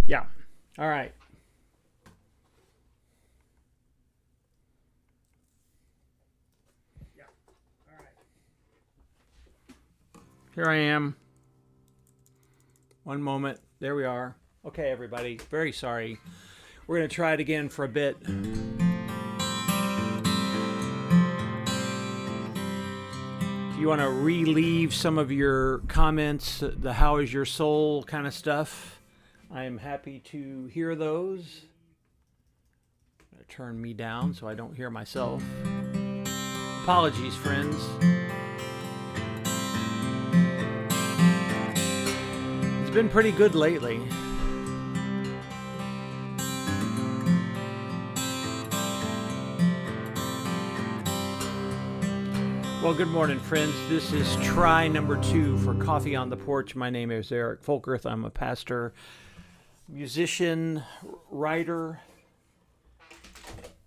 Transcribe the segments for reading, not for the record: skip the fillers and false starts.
Yeah. All right. Here I am. One moment. There we are. Okay, everybody. Very sorry. We're going to try it again for a bit. If you want to relieve some of your comments, the how is your soul kind of stuff, I am happy to hear those. I'm going to turn me down so I don't hear myself. Apologies, friends. It's been pretty good lately. Well, good morning, friends. This is try number 2 for Coffee on the Porch. My name is Eric Folkerth. I'm a pastor, musician, writer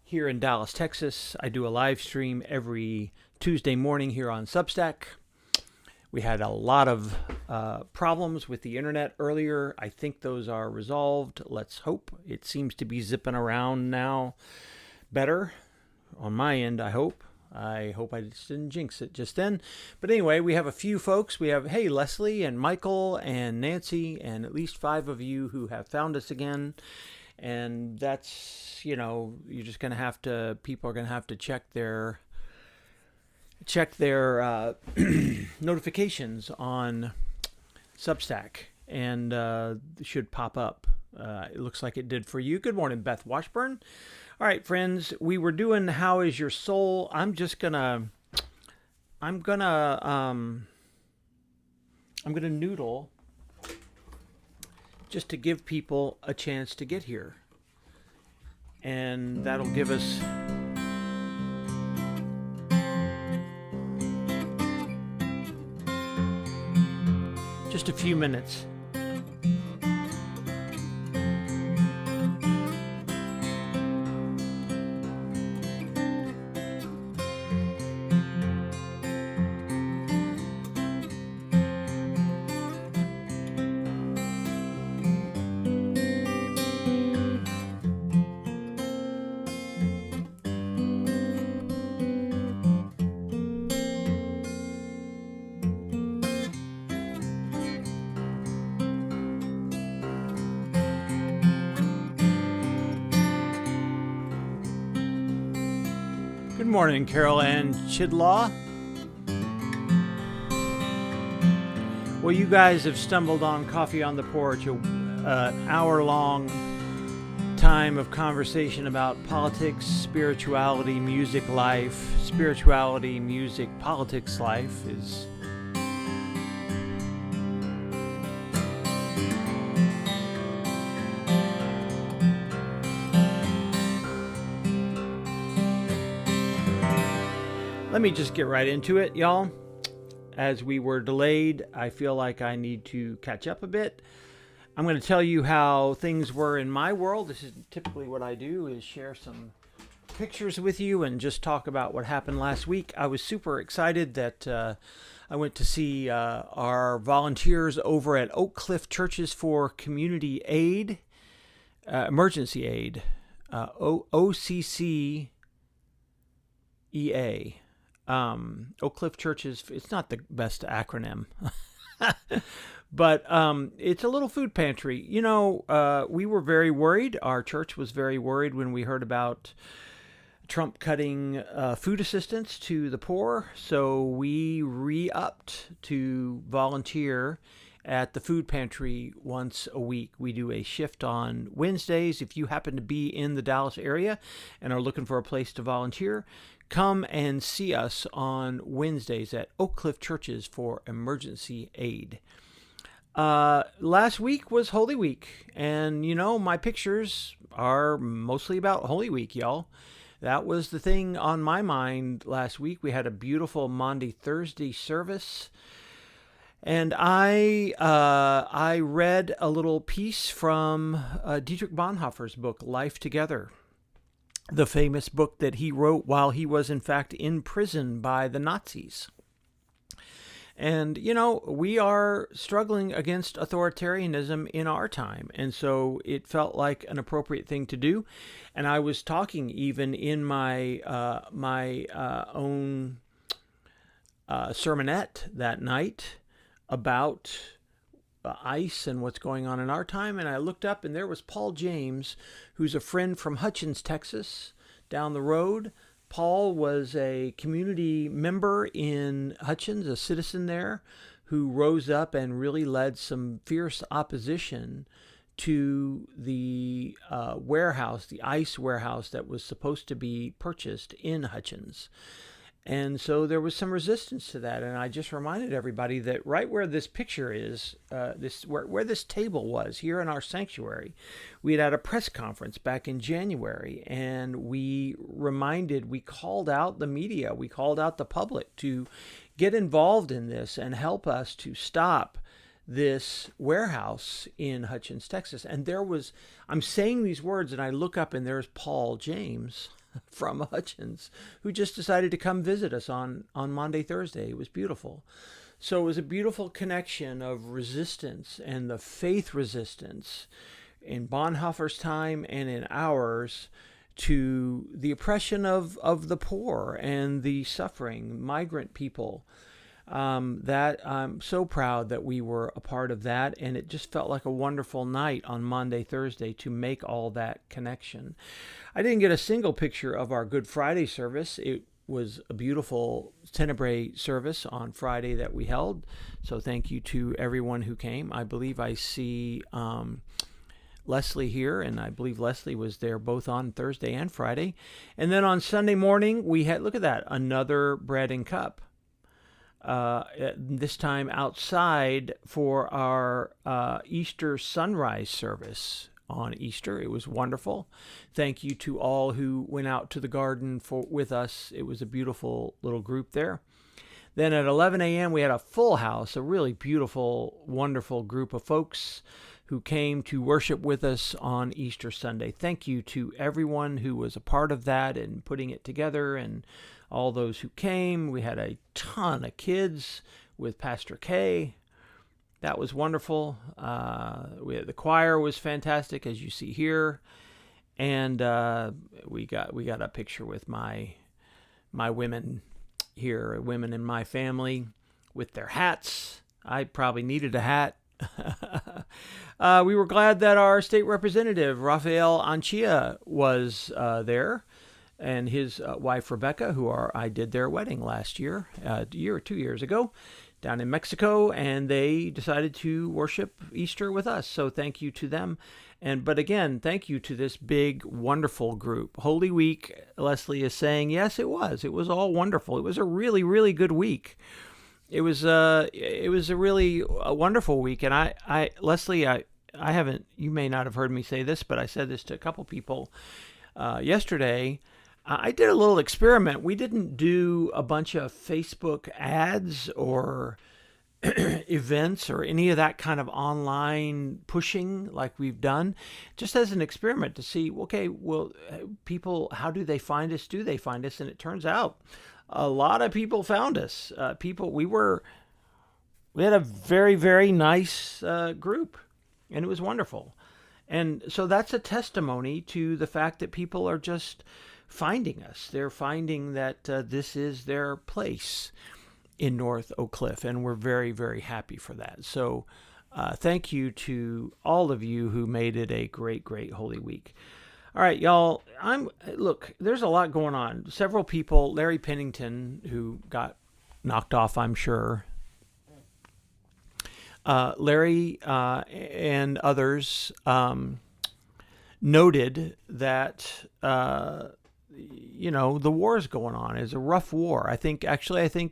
here in Dallas, Texas. I do a live stream every Tuesday morning here on Substack. We had a lot of problems with the internet earlier. I think those are resolved. Let's hope. It seems to be zipping around now better on my end, I hope. I hope I just didn't jinx it just then. But anyway, we have a few folks. We have, hey, Leslie and Michael and Nancy and at least 5 of you who have found us again. And that's, you're just going to have to, people are going to have to check their notifications on Substack, and it should pop up. It looks like it did for you. Good morning, Beth Washburn. All right, friends, we were doing How is Your Soul? I'm gonna noodle just to give people a chance to get here. And that'll give us just a few minutes. Good morning, Carol Ann Chidlaw. Well, you guys have stumbled on Coffee on the Porch, an hour-long time of conversation about politics, spirituality, music life. Spirituality, music, politics life is... Let me just get right into it, y'all. As we were delayed, I feel like I need to catch up a bit. I'm going to tell you how things were in my world. This is typically what I do, is share some pictures with you and just talk about what happened last week. I was super excited that I went to see our volunteers over at Oak Cliff Churches for Community Aid, Emergency Aid, OCCEA. Oak Cliff Churches, it's not the best acronym, but it's a little food pantry. We were very worried. Our church was very worried when we heard about Trump cutting food assistance to the poor. So we re-upped to volunteer at the food pantry once a week. We do a shift on Wednesdays. If you happen to be in the Dallas area and are looking for a place to volunteer, come and see us on Wednesdays at Oak Cliff Churches for Emergency Aid. Last week was Holy Week, and my pictures are mostly about Holy Week, y'all. That was the thing on my mind last week. We had a beautiful Maundy Thursday service, and I read a little piece from Dietrich Bonhoeffer's book, Life Together, the famous book that he wrote while he was, in fact, in prison by the Nazis. And, you know, we are struggling against authoritarianism in our time. And so it felt like an appropriate thing to do. And I was talking even in my own sermonette that night about ICE and what's going on in our time. And I looked up and there was Paul James, who's a friend from Hutchins, Texas, down the road. Paul was a community member in Hutchins, a citizen there, who rose up and really led some fierce opposition to the warehouse, the ICE warehouse that was supposed to be purchased in Hutchins. And so there was some resistance to that. And I just reminded everybody that right where this picture is, where this table was here in our sanctuary, we had a press conference back in January, and we called out the media, we called out the public to get involved in this and help us to stop this warehouse in Hutchins, Texas. And I'm saying these words and I look up and there's Paul James from Hutchins, who just decided to come visit us on Monday, Thursday. It was beautiful. So it was a beautiful connection of resistance and the faith resistance in Bonhoeffer's time and in ours to the oppression of the poor and the suffering migrant people. That I'm so proud that we were a part of that, and it just felt like a wonderful night on Monday, Thursday to make all that connection. I didn't get a single picture of our Good Friday service. It was a beautiful Tenebrae service on Friday that we held, so thank you to everyone who came. I believe I see Leslie here, and I believe Leslie was there both on Thursday and Friday. And then on Sunday morning, we had, look at that, another bread and cup. This time outside for our Easter sunrise service on Easter. It was wonderful. Thank you to all who went out to the garden with us. It was a beautiful little group there. Then at 11 a.m. we had a full house, a really beautiful, wonderful group of folks who came to worship with us on Easter Sunday. Thank you to everyone who was a part of that and putting it together, and all those who came. We had a ton of kids with Pastor K. That was wonderful. The choir was fantastic, as you see here, and we got a picture with my women here, women in my family, with their hats. I probably needed a hat. We were glad that our state representative Rafael Anchia was there, and his wife Rebecca, I did their wedding last year, a year or 2 years ago, down in Mexico, and they decided to worship Easter with us. So thank you to them. But again, thank you to this big, wonderful group. Holy Week, Leslie is saying, yes, it was. It was all wonderful. It was a really, really good week. It was a really wonderful week. And Leslie, I haven't, you may not have heard me say this, but I said this to a couple people yesterday. I did a little experiment. We didn't do a bunch of Facebook ads or events or any of that kind of online pushing like we've done, just as an experiment to see, okay, well, people, how do they find us? Do they find us? And it turns out a lot of people found us. We had a very, very nice group, and it was wonderful. And so that's a testimony to the fact that people are just finding us. They're finding that this is their place in North Oak Cliff, and we're very, very happy for that. So thank you to all of you who made it a great, great Holy Week. All right, y'all, look, there's a lot going on. Several people, Larry Pennington, who got knocked off, I'm sure. Larry and others noted that the war is going on. It's a rough war. I think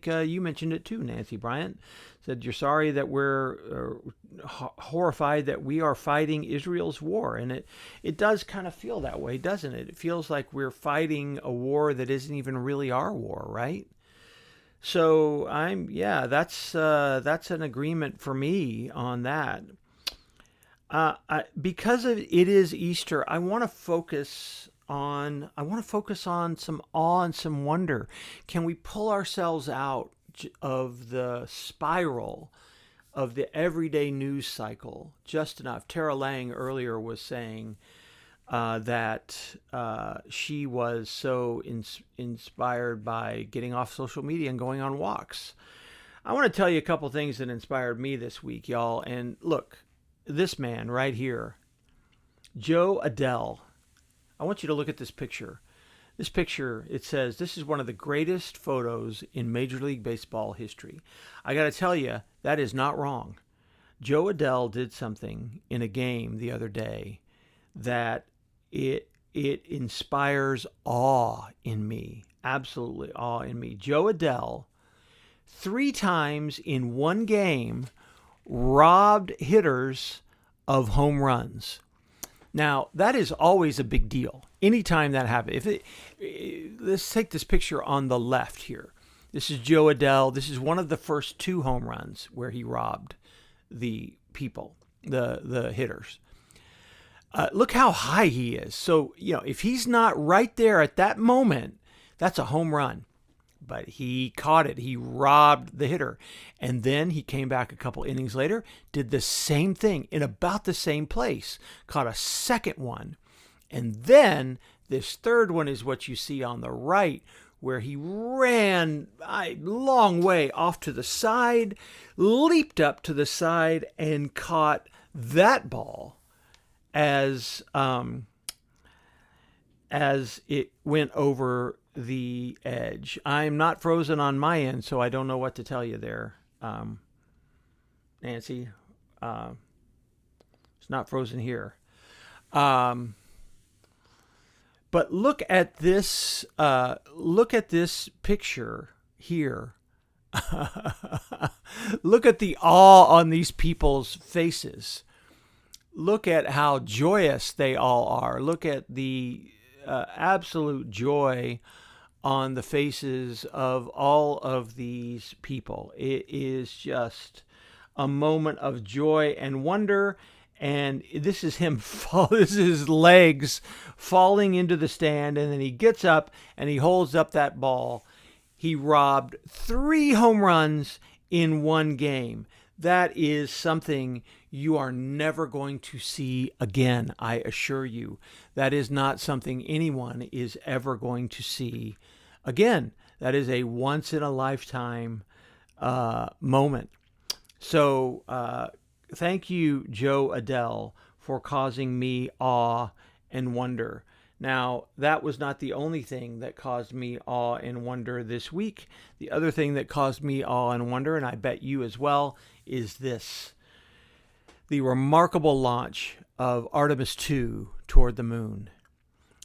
you mentioned it too, Nancy Bryant. Said you're sorry that we're horrified that we are fighting Israel's war. And it does kind of feel that way, doesn't it? It feels like we're fighting a war that isn't even really our war, right? So that's an agreement for me on that. Because it is Easter, I want to focus on some awe and some wonder. Can we pull ourselves out of the spiral of the everyday news cycle just enough. Tara Lang earlier was saying that she was so inspired by getting off social media and going on walks. I want to tell you a couple things that inspired me this week, y'all. And look, this man right here, Joe Adele. I want you to look at this picture. This picture, it says, this is one of the greatest photos in Major League Baseball history. I got to tell you, that is not wrong. Joe Adele did something in a game the other day that it inspires awe in me, absolutely awe in me. Joe Adele, 3 times in one game, robbed hitters of home runs. Now, that is always a big deal. Anytime that happens. Let's take this picture on the left here. This is Joe Adele. This is one of the first 2 home runs where he robbed the people, the hitters. Look how high he is. So, if he's not right there at that moment, that's a home run. But he caught it. He robbed the hitter. And then he came back a couple innings later, did the same thing in about the same place, caught a second one. And then this third one is what you see on the right, where he ran a long way off to the side, leaped up to the side, and caught that ball as it went over the edge. I'm not frozen on my end, so I don't know what to tell you there, Nancy. It's not frozen here. But look at this. Look at this picture here. Look at the awe on these people's faces. Look at how joyous they all are. Look at the absolute joy on the faces of all of these people. It is just a moment of joy and wonder. And this is him this is his legs falling into the stand, and then he gets up and he holds up that ball. He robbed 3 home runs in one game. That is something you are never going to see again, I assure you. That is not something anyone is ever going to see again. That is a once-in-a-lifetime moment. So thank you, Joe Adele, for causing me awe and wonder. Now, that was not the only thing that caused me awe and wonder this week. The other thing that caused me awe and wonder, and I bet you as well, is this: the remarkable launch of Artemis II toward the moon.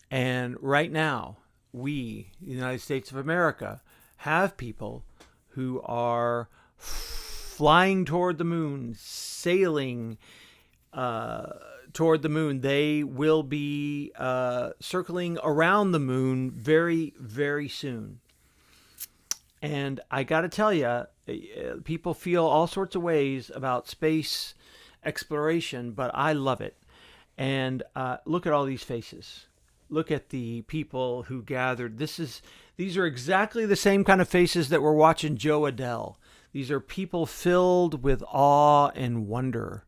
And right now, we, the United States of America, have people who are flying toward the moon, sailing toward the moon. They will be circling around the moon very, very soon. And I got to tell you, people feel all sorts of ways about space exploration, but I love it. And look at all these faces. Look at the people who gathered. These are exactly the same kind of faces that we're watching Joe Adele. These are people filled with awe and wonder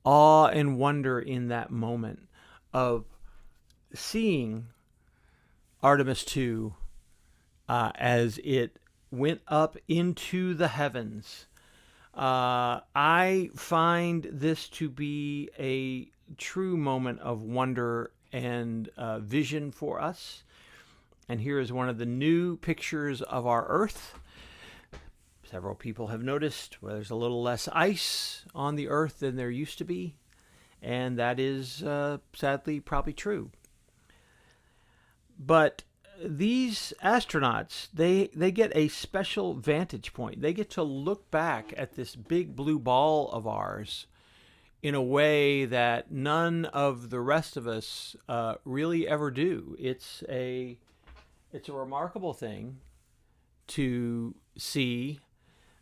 in that moment of seeing Artemis II as it went up into the heavens. I find this to be a true moment of wonder and vision for us. And here is one of the new pictures of our Earth. Several people have noticed where there's a little less ice on the Earth than there used to be. And that is sadly probably true. But these astronauts, they get a special vantage point. They get to look back at this big blue ball of ours in a way that none of the rest of us really ever do. It's a remarkable thing to see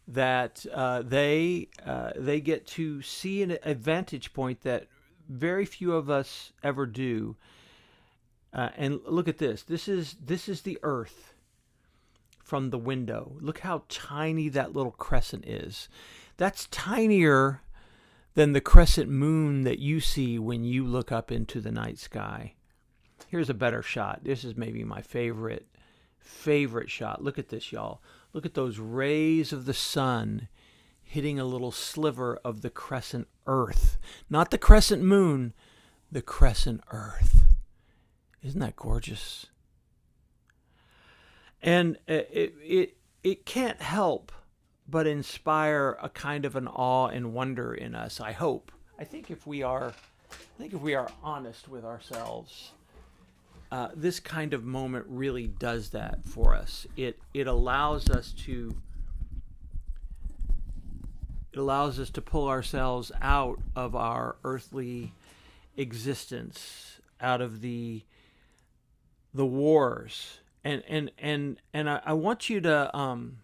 that they get to see a vantage point that very few of us ever do. And look at this. This is the Earth from the window. Look how tiny that little crescent is. That's tinier than the crescent moon that you see when you look up into the night sky. Here's a better shot. This is maybe my favorite shot. Look at this, y'all. Look at those rays of the sun hitting a little sliver of the crescent Earth. Not the crescent moon, the crescent Earth. Isn't that gorgeous? And it can't help but inspire a kind of an awe and wonder in us, I hope. I think if we are honest with ourselves, this kind of moment really does that for us. It allows us to pull ourselves out of our earthly existence, out of the wars, and I want you to. I'm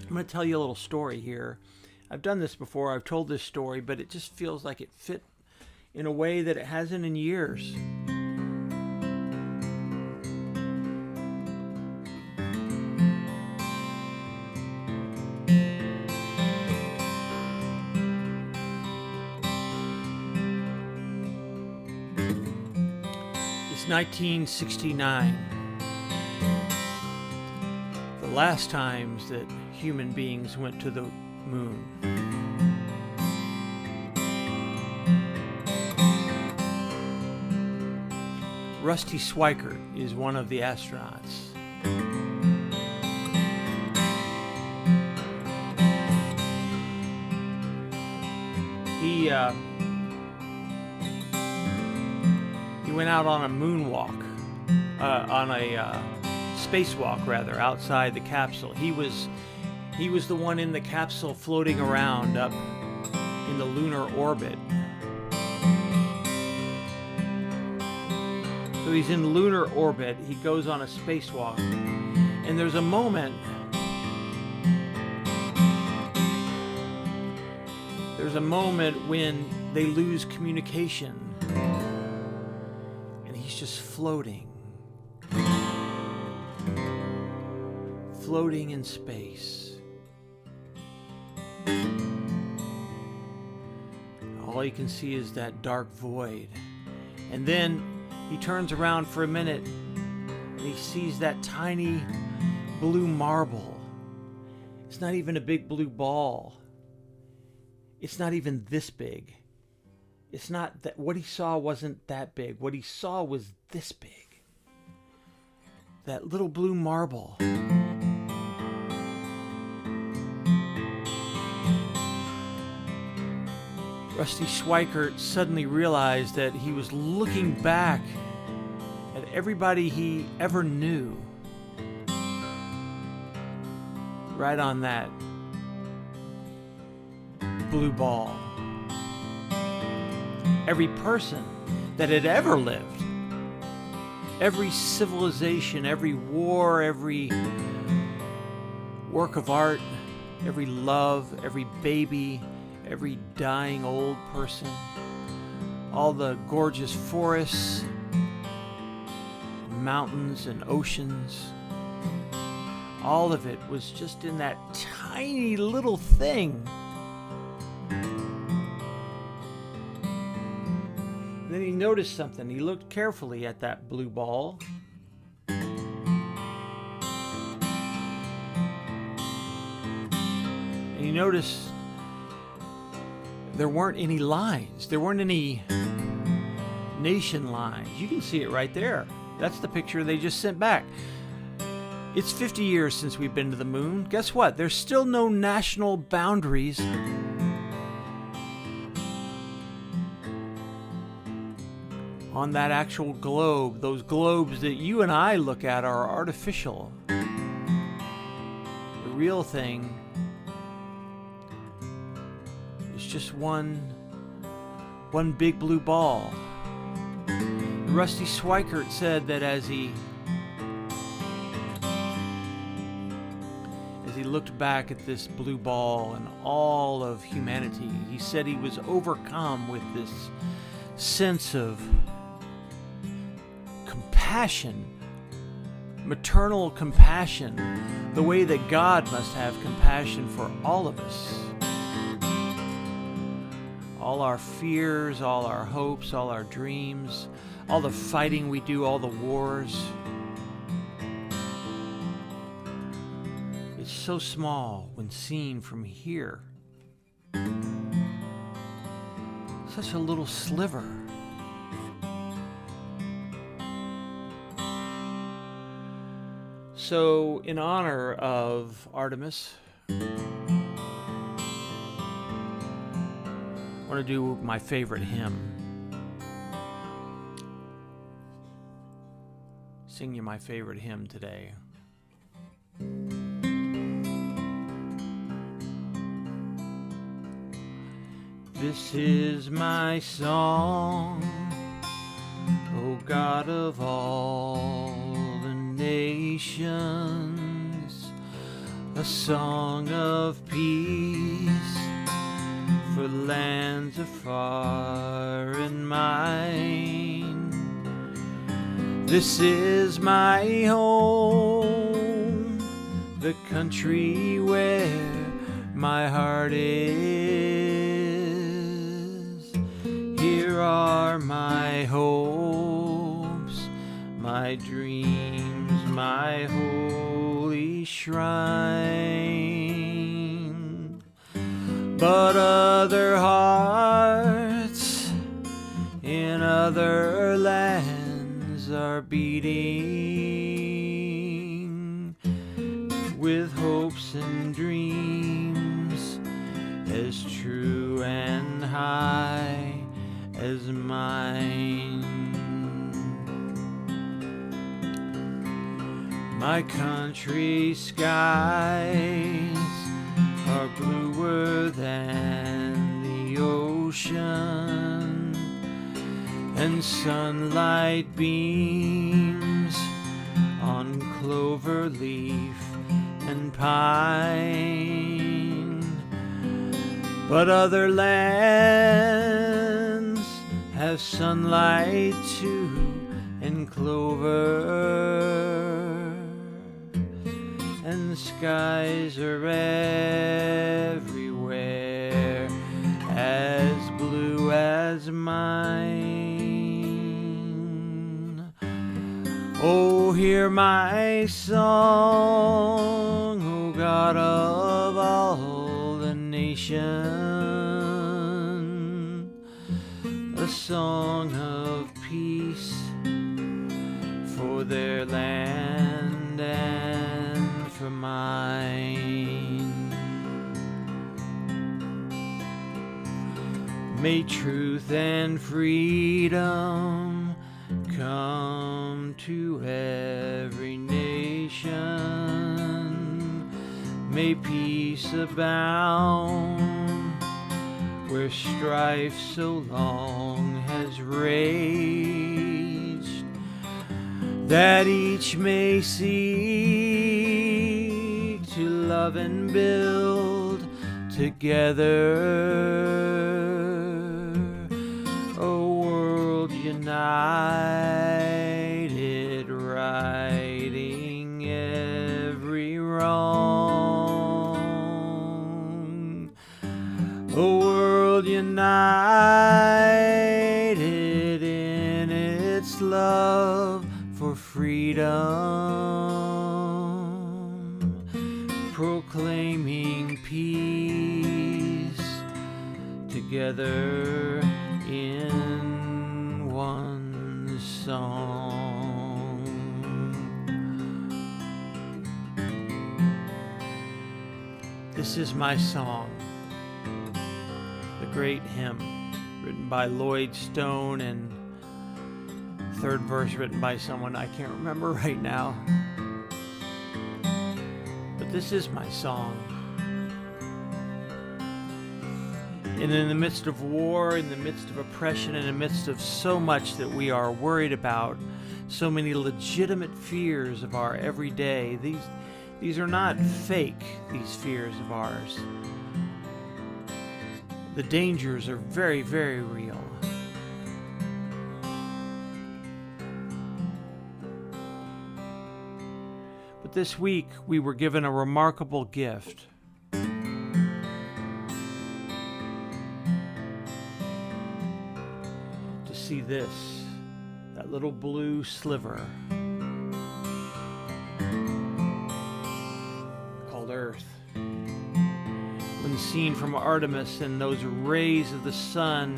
going to tell you a little story here. I've done this before. I've told this story, but it just feels like it fit in a way that it hasn't in years. It's 1969. The last times that human beings went to the moon. Rusty Schweickart is one of the astronauts. He went out on a moonwalk, on a spacewalk rather, outside the capsule. He was the one in the capsule floating around up in the lunar orbit. So he's in lunar orbit. He goes on a spacewalk, and there's a moment. There's a moment when they lose communication, and he's just floating in space. All you can see is that dark void. And then he turns around for a minute and he sees that tiny blue marble. It's not even a big blue ball. It's not even this big. It's not that what he saw wasn't that big. What he saw was this big. That little blue marble. Rusty Schweickart suddenly realized that he was looking back at everybody he ever knew. Right on that blue ball. Every person that had ever lived. Every civilization, every war, every work of art, every love, every baby, every dying old person, all the gorgeous forests, mountains and oceans, all of it was just in that tiny little thing. Then he noticed something. He looked carefully at that blue ball. And he noticed there weren't any lines. There weren't any nation lines. You can see it right there. That's the picture they just sent back. It's 50 years since we've been to the moon. Guess what? There's still no national boundaries. On that actual globe, those globes that you and I look at are artificial. The real thing is just one big blue ball. Rusty Schweickart said that as he looked back at this blue ball and all of humanity, he said he was overcome with this sense of compassion, maternal compassion, the way that God must have compassion for all of us. All our fears, all our hopes, all our dreams, all the fighting we do, all the wars. It's so small when seen from here. Such a little sliver. So, in honor of Artemis, I want to do my favorite hymn. Sing you my favorite hymn today. This is my song, O God of all the nations, a song of peace for lands afar and mine. This is my home, the country where my heart is. Here are my hopes, my dreams, my holy shrine. But other hearts in other lands are beating with hopes and dreams as true and high as mine. My country's skies are bluer than the ocean, and sunlight beams on clover leaf and pine. But other lands have sunlight too and clover, and the skies are everywhere as blue as mine. Oh, hear my song, O God of all the nation, a song of peace for their land and for mine. May truth and freedom come to every nation. May peace abound where strife so long has raged, that each may seek to love and build together. A world united, righting every wrong. A world united in its love for freedom, proclaiming peace together in one song. This is my song, the great hymn written by Lloyd Stone, and third verse written by someone I can't remember right now. But this is my song. And in the midst of war, in the midst of oppression, in the midst of so much that we are worried about, so many legitimate fears of our everyday, these are not fake, these fears of ours. The dangers are very, very real. this week we were given a remarkable gift. To see this, that little blue sliver called Earth. When seen from Artemis and those rays of the sun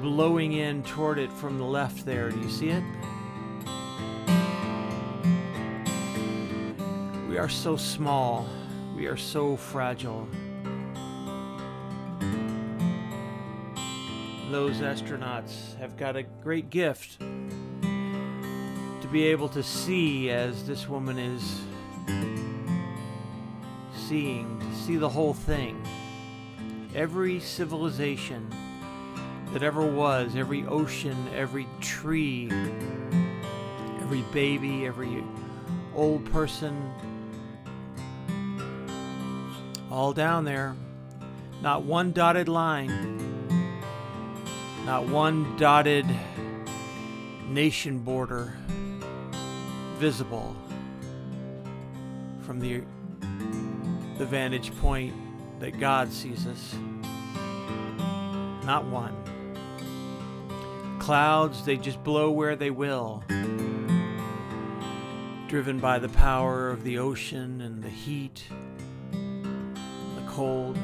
blowing in toward it from the left there, do you see it? We are so small. We are so fragile. Those astronauts have got a great gift to be able to see as this woman is seeing, to see the whole thing. Every civilization that ever was, every ocean, every tree, every baby, every old person, all down there. Not one dotted line, not one dotted nation border visible from the vantage point that God sees us. Not one. Clouds, they just blow where they will, driven by the power of the ocean and the heat, the cold.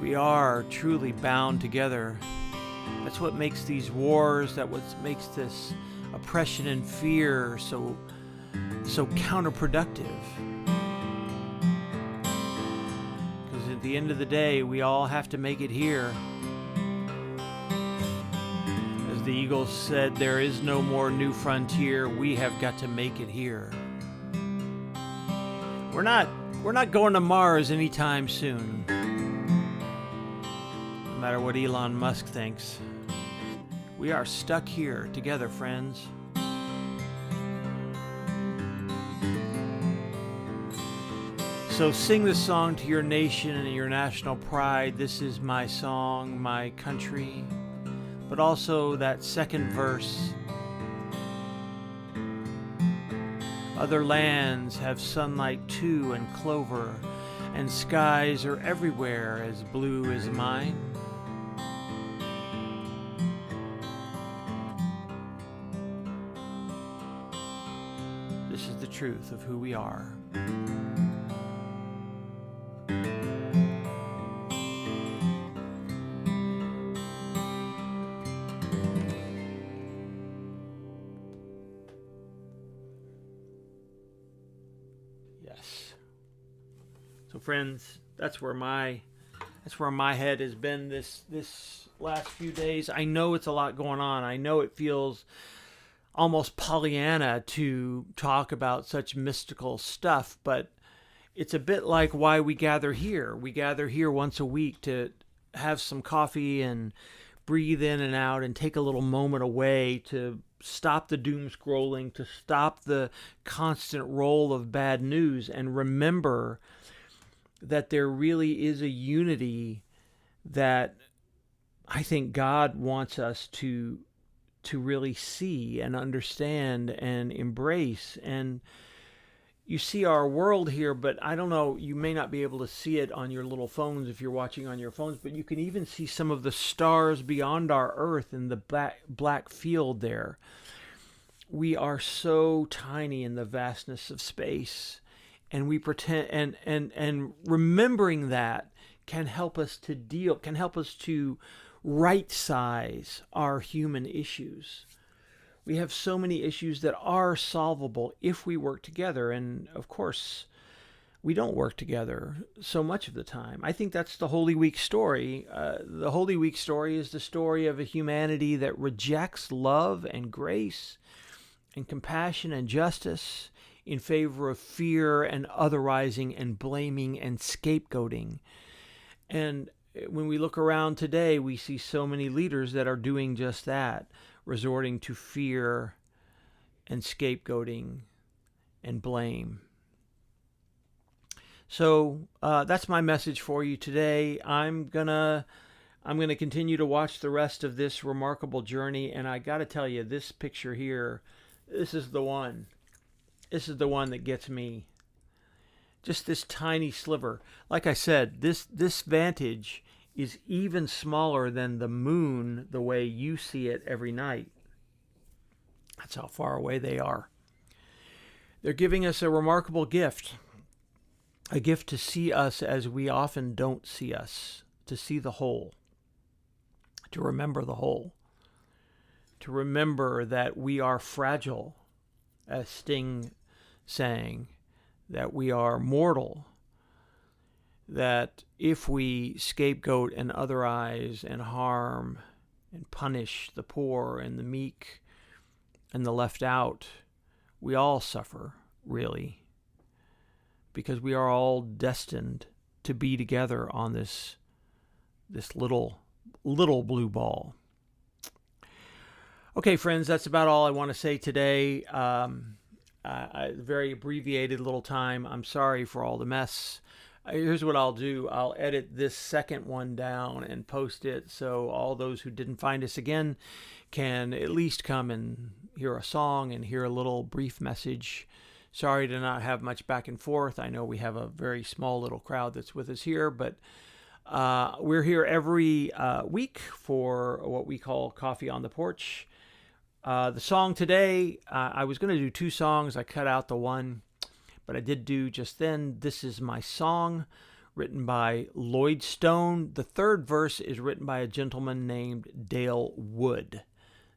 We are truly bound together. That's what makes these wars, that's what makes this oppression and fear so counterproductive. Because at the end of the day, we all have to make it here. As the Eagles said, there is no more new frontier. We have got to make it here. We're not going to Mars anytime soon. No matter what Elon Musk thinks. We are stuck here together, friends. So sing this song to your nation and your national pride. This is my song, my country. But also that second verse. Other lands have sunlight too and clover, and skies are everywhere as blue as mine. This is the truth of who we are. Yes. So friends, that's where my head has been this last few days. I know it's a lot going on. I know it feels almost Pollyanna to talk about such mystical stuff, but it's a bit like why we gather here. We gather here once a week to have some coffee and breathe in and out and take a little moment away to stop the doom scrolling, to stop the constant roll of bad news, and remember that there really is a unity that I think God wants us to really see and understand and embrace. And you see our world here, but I don't know, you may not be able to see it on your little phones if you're watching on your phones, but you can even see some of the stars beyond our earth in the black field there. We are so tiny in the vastness of space, and we pretend, and remembering that can help us to right size our human issues. We have so many issues that are solvable if we work together, and of course we don't work together so much of the time. I think that's the Holy Week story. The Holy Week story is the story of a humanity that rejects love and grace and compassion and justice in favor of fear and otherizing and blaming and scapegoating. And when we look around today, we see so many leaders that are doing just that, resorting to fear and scapegoating and blame. So that's my message for you today. I'm gonna continue to watch the rest of this remarkable journey, and I got to tell you, this picture here This is the one. This is the one that gets me. Just this tiny sliver. Like I said, this vantage is even smaller than the moon the way you see it every night. That's how far away they are. They're giving us a remarkable gift. A gift to see us as we often don't see us. To see the whole. To remember the whole. To remember that we are fragile, as Sting sang, that we are mortal, that if we scapegoat and otherize and harm and punish the poor and the meek and the left out, we all suffer, really, because we are all destined to be together on this little blue ball. Okay, friends, that's about all I want to say today. Very abbreviated little time. I'm sorry for all the mess. Here's what I'll do. I'll edit this second one down and post it so all those who didn't find us again can at least come and hear a song and hear a little brief message. Sorry to not have much back and forth. I know we have a very small little crowd that's with us here, but we're here every week for what we call Coffee on the Porch. The song today, I was going to do 2 songs. I cut out the one, but I did do just then. This is my song, written by Lloyd Stone. The third verse is written by a gentleman named Dale Wood.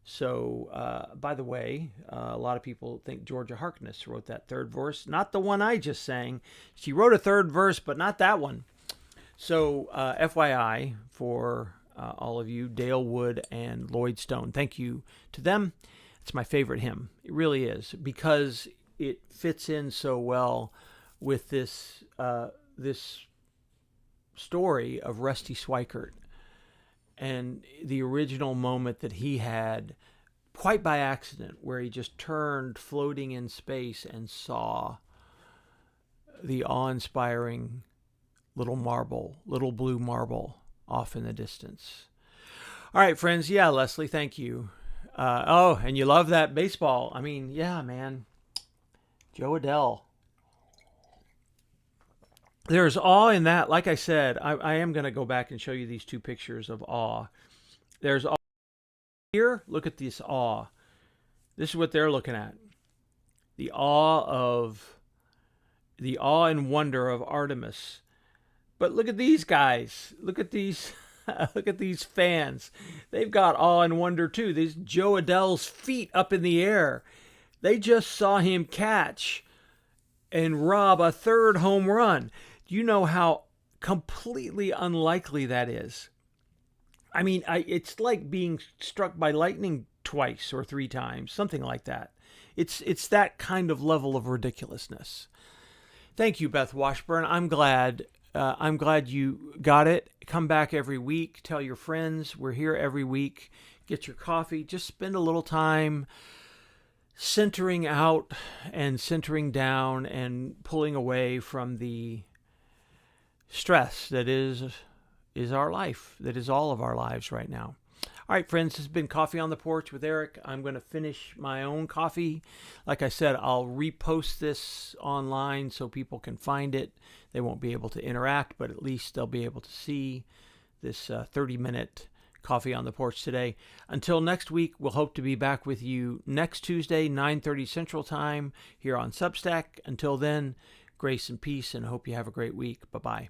So, by the way, a lot of people think Georgia Harkness wrote that third verse. Not the one I just sang. She wrote a third verse, but not that one. So, FYI for all of you, Dale Wood and Lloyd Stone. Thank you to them. It's my favorite hymn. It really is, because it fits in so well with this story of Rusty Swikert and the original moment that he had, quite by accident, where he just turned floating in space and saw the awe-inspiring little blue marble off in the distance. All right, friends. Yeah, Leslie, thank you. And you love that baseball. I mean, yeah, man. Joe Adele. There's awe in that. Like I said, I am going to go back and show you these 2 pictures of awe. There's awe here. Look at this awe. This is what they're looking at. The awe and wonder of Artemis. But look at these guys. Look at these. Look at these fans. They've got awe and wonder too. These Joe Adele's feet up in the air. They just saw him catch and rob a 3rd home run. Do you know how completely unlikely that is? I mean, it's like being struck by lightning twice or 3 times, something like that. It's that kind of level of ridiculousness. Thank you, Beth Washburn. I'm glad you got it. Come back every week. Tell your friends. We're here every week. Get your coffee. Just spend a little time centering out and centering down and pulling away from the stress that is our life, that is all of our lives right now. All right, friends, this has been Coffee on the Porch with Eric. I'm going to finish my own coffee. Like I said, I'll repost this online so people can find it. They won't be able to interact, but at least they'll be able to see this 30-minute Coffee on the Porch today. Until next week, we'll hope to be back with you next Tuesday, 9:30 Central Time, here on Substack. Until then, grace and peace, and hope you have a great week. Bye-bye.